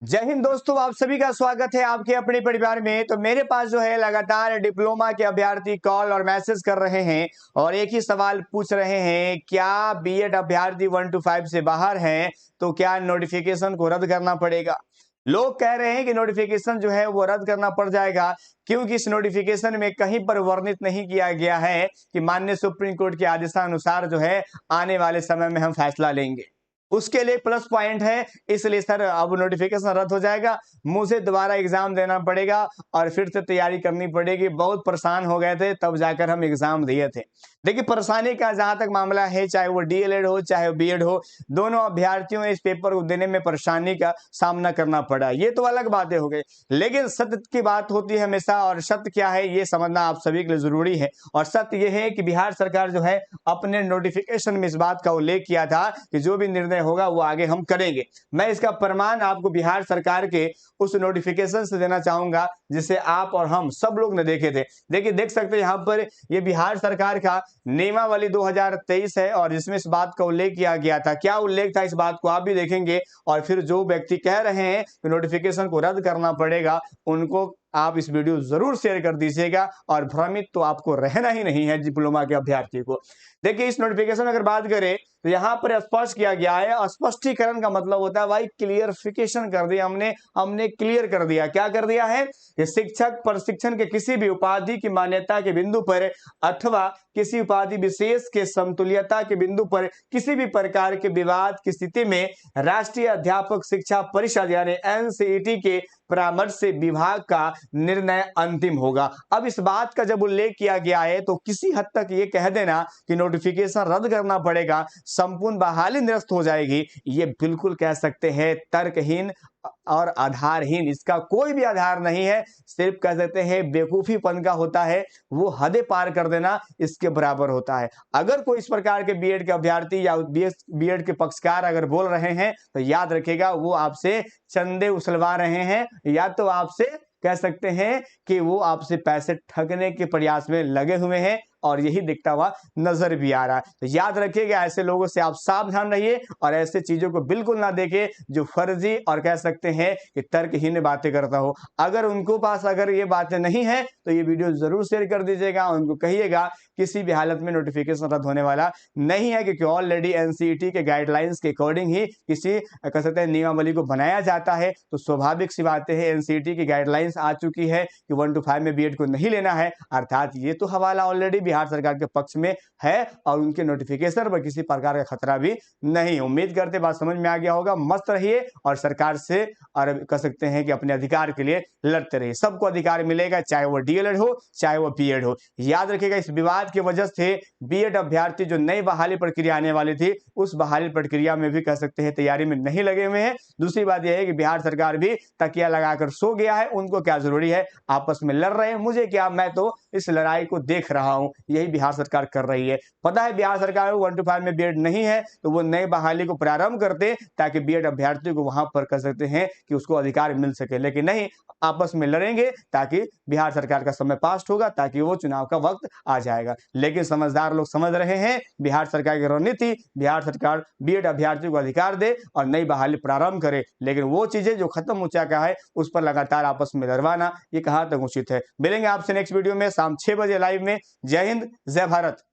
जय हिंद दोस्तों, आप सभी का स्वागत है आपके अपने परिवार में। तो मेरे पास जो है लगातार डिप्लोमा के अभ्यर्थी कॉल और मैसेज कर रहे हैं और एक ही सवाल पूछ रहे हैं, क्या बीएड अभ्यर्थी 1 to 5 से बाहर हैं तो क्या नोटिफिकेशन को रद्द करना पड़ेगा। लोग कह रहे हैं कि नोटिफिकेशन जो है वो रद्द करना पड़ जाएगा, क्योंकि इस नोटिफिकेशन में कहीं पर वर्णित नहीं किया गया है कि माननीय सुप्रीम कोर्ट के आदेशानुसार जो है आने वाले समय में हम फैसला लेंगे। उसके लिए प्लस पॉइंट है, इसलिए सर अब नोटिफिकेशन रद्द हो जाएगा, मुझे दोबारा एग्जाम देना पड़ेगा और फिर से तैयारी करनी पड़ेगी। बहुत परेशान हो गए थे तब जाकर हम एग्जाम दिए थे। देखिए, परेशानी का जहां तक मामला है, चाहे वो डीएलएड हो चाहे वो बीएड हो, दोनों अभ्यर्थियों ने इस पेपर को देने में परेशानी का सामना करना पड़ा। ये तो अलग बातें हो गई, लेकिन सत्य की बात होती है हमेशा, और सत्य क्या है ये समझना आप सभी के लिए जरूरी है। और सत्य ये है कि बिहार सरकार जो है अपने नोटिफिकेशन में इस बात का उल्लेख किया था कि जो भी निर्णय होगा वो आगे हम करेंगे। मैं इसका प्रमाण आपको बिहार सरकार के उस नोटिफिकेशन से देना चाहूंगा, जिसे आप और हम सब लोग ने देखे थे। देखिए, देख सकते हैं यहाँ पर ये बिहार सरकार का नियमावली 2023 है और जिसमें इस बात का उल्लेख किया गया था। क्या उल्लेख था इस बात को आप भी देखेंगे, और फिर जो व्यक्ति कह रहे हैं कि नोटिफिकेशन को रद्द करना पड़ेगा, उनको आप इस वीडियो जरूर शेयर कर दीजिएगा। और भ्रमित तो आपको रहना ही नहीं है डिप्लोमा के अभ्यर्थी को। देखिए, इस नोटिफिकेशन अगर बात करें तो यहाँ पर स्पष्ट किया गया है। स्पष्टीकरण का मतलब होता है भाई क्लियरिफिकेशन कर दिया हमने क्लियर कर दिया। क्या कर दिया है कि शिक्षक प्रशिक्षण के किसी भी उपाधि की मान्यता के बिंदु पर अथवा किसी उपाधि विशेष के समतुल्यता के बिंदु पर किसी भी प्रकार के विवाद की स्थिति में राष्ट्रीय अध्यापक शिक्षा परिषद यानी एनसीईटी के परामर्श से विभाग का निर्णय अंतिम होगा। अब इस बात का जब उल्लेख किया गया है तो किसी हद तक ये कह देना कि नोटिफिकेशन रद्द करना पड़ेगा, संपूर्ण बहाली निरस्त हो जाएगी, ये बिल्कुल कह सकते हैं तर्कहीन और आधारहीन। इसका कोई भी आधार नहीं है, सिर्फ कह सकते हैं बेवकूफीपन का होता है। वो हदें पार कर देना इसके बराबर होता है। अगर कोई इस प्रकार के बीएड के अभ्यर्थी या बीएड के पक्षकार अगर बोल रहे हैं तो याद रखिएगा, वो आपसे चंदे उछलवा रहे हैं, या तो आपसे कह सकते हैं कि वो आपसे पैसे ठगने के प्रयास में लगे हुए हैं, और यही दिखता हुआ नजर भी आ रहा है। तो याद रखिएगा, ऐसे लोगों से आप सावधान रहिए और ऐसे चीजों को बिल्कुल ना देखें जो फर्जी और कह सकते हैं कि तर्कहीन बातें करता हो। अगर उनको पास अगर ये बातें नहीं है तो ये वीडियो जरूर शेयर कर दीजिएगा, उनको कहिएगा किसी भी हालत में नोटिफिकेशन रद्द होने वाला नहीं है, क्योंकि ऑलरेडी एनसीईटी के गाइडलाइंस के अकॉर्डिंग ही किसी कह सकते हैं नियमावली को बनाया जाता है। तो स्वाभाविक सी बातें हैं, एनसीईटी की गाइडलाइंस आ चुकी है कि 1 to 5 में बीएड को नहीं लेना है, अर्थात ये तो हवाला ऑलरेडी बिहार सरकार के पक्ष में है और उनके नोटिफिकेशन पर किसी प्रकार का खतरा भी नहीं। उम्मीद करते बात समझ में आ गया होगा। मस्त रहिए और सरकार से और कह सकते हैं कि अपने अधिकार के लिए लड़ते रहिए। सबको अधिकार मिलेगा, चाहे वो डीएलएड हो चाहे वो बीएड हो। याद रखिएगा, इस विवाद की वजह से बीएड अभ्यर्थी जो नई बहाली प्रक्रिया आने वाली थी, उस बहाली प्रक्रिया में भी कह सकते हैं तैयारी में नहीं लगे हुए हैं। दूसरी बात यह है कि बिहार सरकार भी तकिया लगाकर सो गया है। उनको क्या जरूरी है, आपस में लड़ रहे हैं, मुझे क्या, मैं तो इस लड़ाई को देख रहा हूं। यही बिहार सरकार कर रही है। पता है बिहार सरकार 1 to 5 में बीएड नहीं है तो वो नई बहाली को प्रारंभ करते ताकि बीएड अभ्यर्थी को वहां पर कह सकते हैं कि उसको अधिकार मिल सके, लेकिन नहीं, आपस में लड़ेंगे ताकि बिहार सरकार का समय पास होगा, ताकि वो चुनाव का वक्त आ जाएगा। लेकिन समझदार लोग समझ रहे हैं बिहार सरकार की रणनीति, बिहार सरकार बीएड अभ्यर्थियों को अधिकार दे और नई बहाली प्रारंभ करे, लेकिन वो चीजें जो खत्म हो चुका है उस पर लगातार आपस में लड़वाना ये कहां तक उचित है। मिलेंगे आपसे नेक्स्ट वीडियो में शाम 6 बजे लाइव में। जय हिंद, जय भारत।